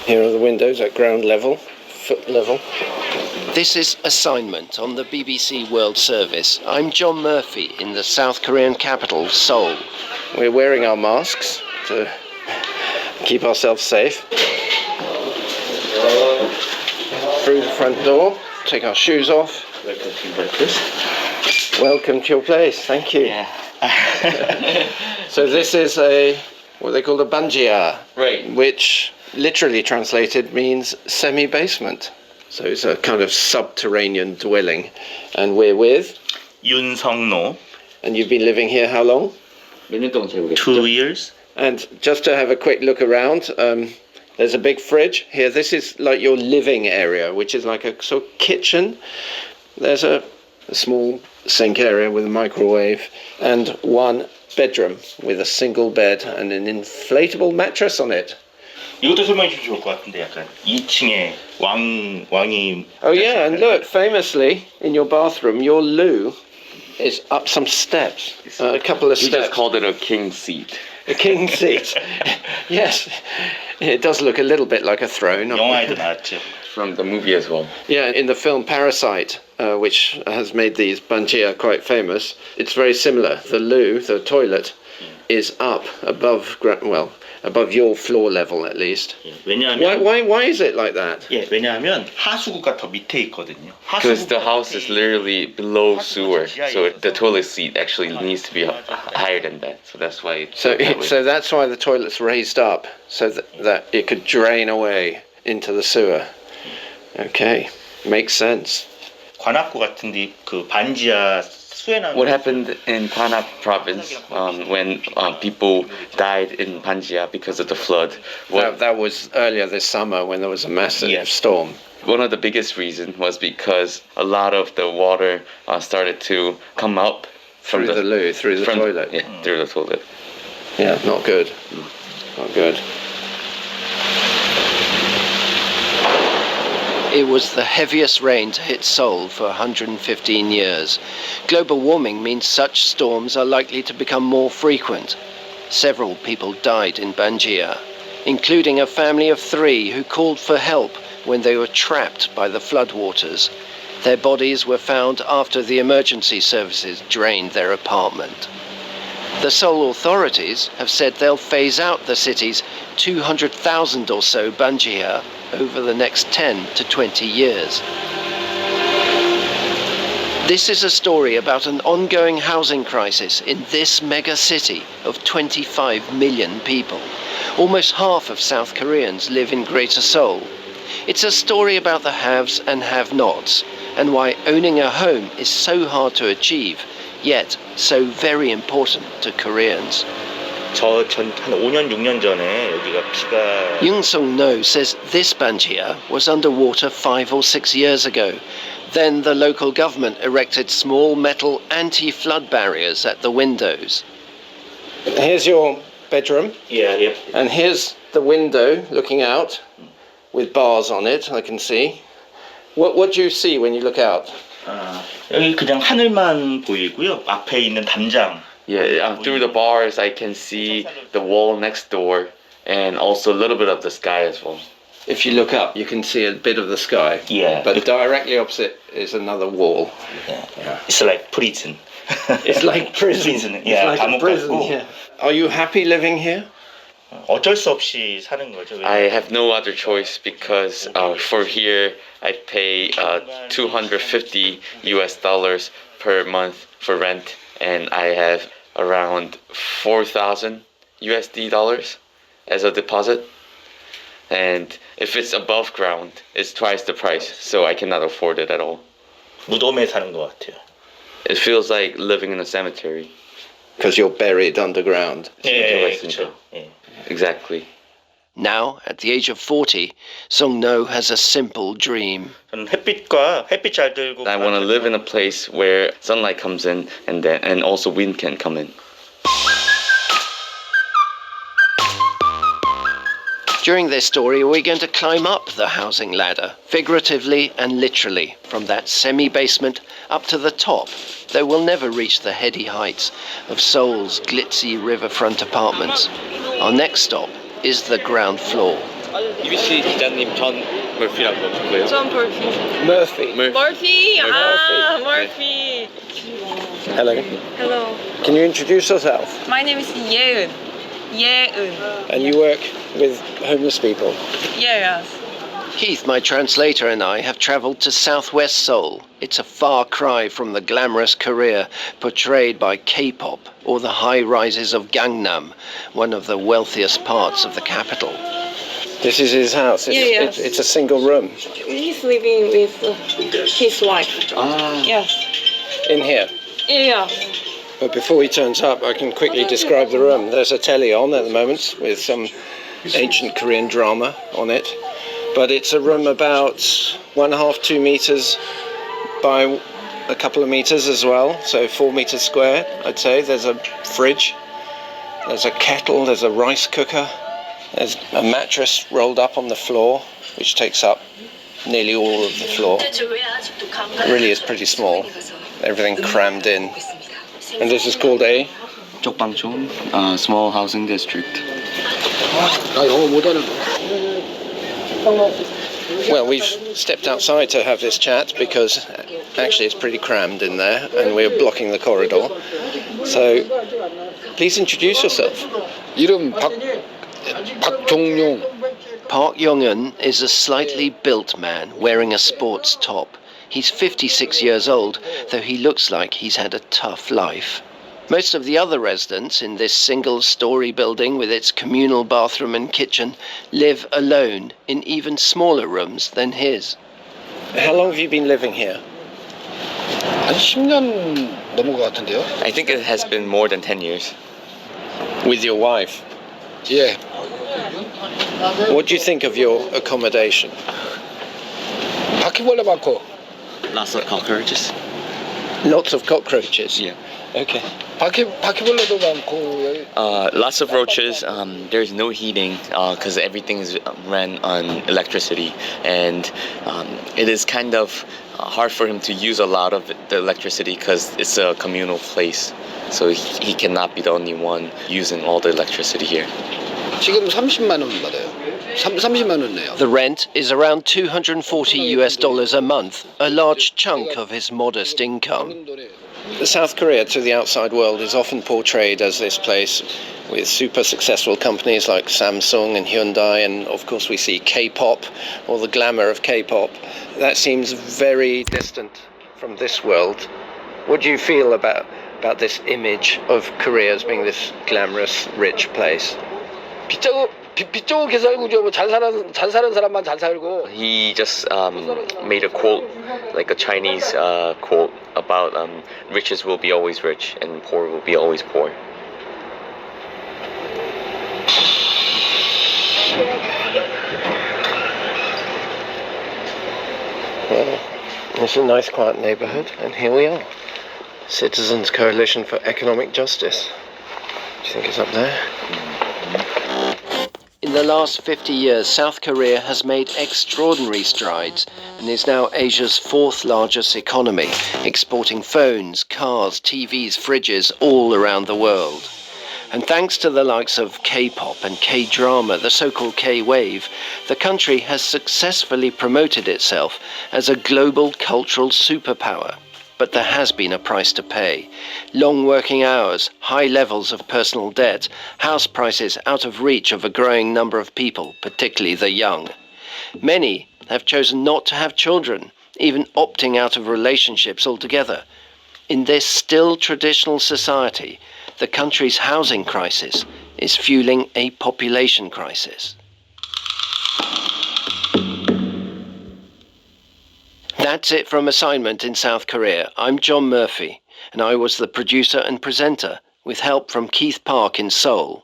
Here are the windows at ground level, foot level. This is Assignment on the BBC World Service. I'm John Murphy in the South Korean capital, Seoul. We're wearing our masks to keep ourselves safe. Through the front door, take our shoes off. Welcome to breakfast. Welcome to your place, thank you. Yeah. So this is what they call a banjia, Right. which literally translated means semi-basement. So it's a kind of subterranean dwelling. And we're with? 윤성노. And you've been living here how long? 2 years. And just to have a quick look around, there's a big fridge here. This is like your living area, which is like a sort of kitchen. There's a small sink area with a microwave and one bedroom with a single bed and an inflatable mattress on it. 이것도 설명해 주시면 좋을 것 같은데 약간 2층에 왕이. Oh yeah, and look, famously in your bathroom, your loo is up some steps, a couple of We steps. just called it a king seat. A king seat. Yes, it does look a little bit like a throne. 영화에도 나왔죠. From the movie as well. Yeah, in the film Parasite, which has made these banjia quite famous, it's very similar. The loo, the toilet, is up above, above your floor level at least. 왜냐하면 Why is it like that? 예, 왜냐하면 하수구가 더 밑에 있거든요. Because the house is literally below sewer, so the toilet seat actually needs to be higher than that. So that's why it's So that's why the toilet's raised up, so that it could drain away into the sewer. Okay, makes sense. 관악구 같은데 그 반지하 수해난. What happened in Kwanap province when people died in Panjia because of the flood? That was earlier this summer when there was a massive storm. One of the biggest reasons was because a lot of the water started to come up Through the loo, through the toilet. Yeah, through the toilet. Yeah, not good. Not good. It was the heaviest rain to hit Seoul for 115 years. Global warming means such storms are likely to become more frequent. Several people died in Banjia, including a family of 3 who called for help when they were trapped by the floodwaters. Their bodies were found after the emergency services drained their apartment. The Seoul authorities have said they'll phase out the city's 200,000 or so banjia over the next 10 to 20 years. This is a story about an ongoing housing crisis in this mega city of 25 million people. Almost half of South Koreans live in Greater Seoul. It's a story about the haves and have-nots, and why owning a home is so hard to achieve, yet so very important to Koreans. 한 5년 6년 전에 여기가 비가. Young Sung-no says this banjia was underwater 5 or 6 years ago. Then the local government erected small metal anti-flood barriers at the windows. Here's your bedroom, Yeah. and here's the window looking out with bars on it, I can see. What do you see when you look out? 여기 그냥 하늘만 보이고요. 앞에 있는 담장. Yeah, through the bars I can see the wall next door and also a little bit of the sky as well. If you look up, you can see a bit of the sky. Yeah. But directly opposite is another wall. Yeah. It's like prison. It's like prison. Yeah, It's like a 감옥 prison. 같고. Yeah. Are you happy living here? 어쩔 수 없이 사는 거죠. I have no other choice because for here I pay $250 per month for rent, and I have around $4,000 as a deposit. And if it's above ground, it's twice the price, so I cannot afford it at all. 무덤에 사는 것 같아요. It feels like living in a cemetery. Because you're buried underground. 예, 그렇죠. 예. Exactly. Now, at the age of 40, Sung-no has a simple dream. 저는 햇빛 잘 들고. I want to live in a place where sunlight comes in and also wind can come in. During this story, we're going to climb up the housing ladder, figuratively and literally, from that semi-basement up to the top, though we'll never reach the heady heights of Seoul's glitzy riverfront apartments. Our next stop is the ground floor. BBC 기자님 전 머피라고 누구예요? John Murphy. Murphy. Murphy. Hello. Hello. Can you introduce yourself? My name is Yeun. And you work with homeless people? Yes. Keith, my translator, and I have travelled to southwest Seoul. It's a far cry from the glamorous Korea portrayed by K-pop or the high rises of Gangnam, one of the wealthiest parts of the capital. This is his house. It's a single room. He's living with his wife. Yes. In here. Yeah. But before he turns up, I can quickly describe the room. There's a telly on at the moment with some ancient Korean drama on it. But it's a room about 1.5, 2 meters by a couple of meters as well. So 4 meters square, I'd say. There's a fridge. There's a kettle. There's a rice cooker. There's a mattress rolled up on the floor, which takes up nearly all of the floor. It really is pretty small. Everything crammed in. And this is called a 쪽방주민, small housing district. Well, we've stepped outside to have this chat because actually it's pretty crammed in there and we're blocking the corridor. So please introduce yourself. 이름 박종용. Park Yong-eun is a slightly built man wearing a sports top. He's 56 years old, though he looks like he's had a tough life. Most of the other residents in this single-story building with its communal bathroom and kitchen live alone in even smaller rooms than his. How long have you been living here? 한 10년 넘은 것 같은데요? I think it has been more than 10 years. With your wife? 예. What do you think of your accommodation? 바퀴벌레 많고. Lots of cockroaches. Lots of cockroaches? Yeah. Okay. 바퀴벌레도 많고. Lots of roaches. There's no heating because everything is ran on electricity, and it is kind of hard for him to use a lot of the electricity because it's a communal place. So he cannot be the only one using all the electricity here. 지금 30만 원 받아요. 30만 원 내요. The rent is around $240 a month, a large chunk of his modest income. South Korea to the outside world is often portrayed as this place with super successful companies like Samsung and Hyundai, and of course we see K-pop, or the glamour of K-pop. That seems very distant from this world. What do you feel about this image of Korea as being this glamorous, rich place? 빚 좋은 개살구죠. 뭐 잘 사는 사람만 잘 살고. He just made a quote, like a Chinese quote about riches will be always rich and poor will be always poor. Well, it's a nice quiet neighbourhood, and here we are. Citizens Coalition for Economic Justice. Do you think it's up there? In the last 50 years, South Korea has made extraordinary strides and is now Asia's fourth largest economy, exporting phones, cars, TVs, fridges all around the world. And thanks to the likes of K-pop and K-drama, the so-called K-wave, the country has successfully promoted itself as a global cultural superpower. But there has been a price to pay. Long working hours, high levels of personal debt, house prices out of reach of a growing number of people, particularly the young. Many have chosen not to have children, even opting out of relationships altogether. In this still traditional society, the country's housing crisis is fueling a population crisis. That's it from Assignment in South Korea. I'm John Murphy, and I was the producer and presenter, with help from Keith Park in Seoul.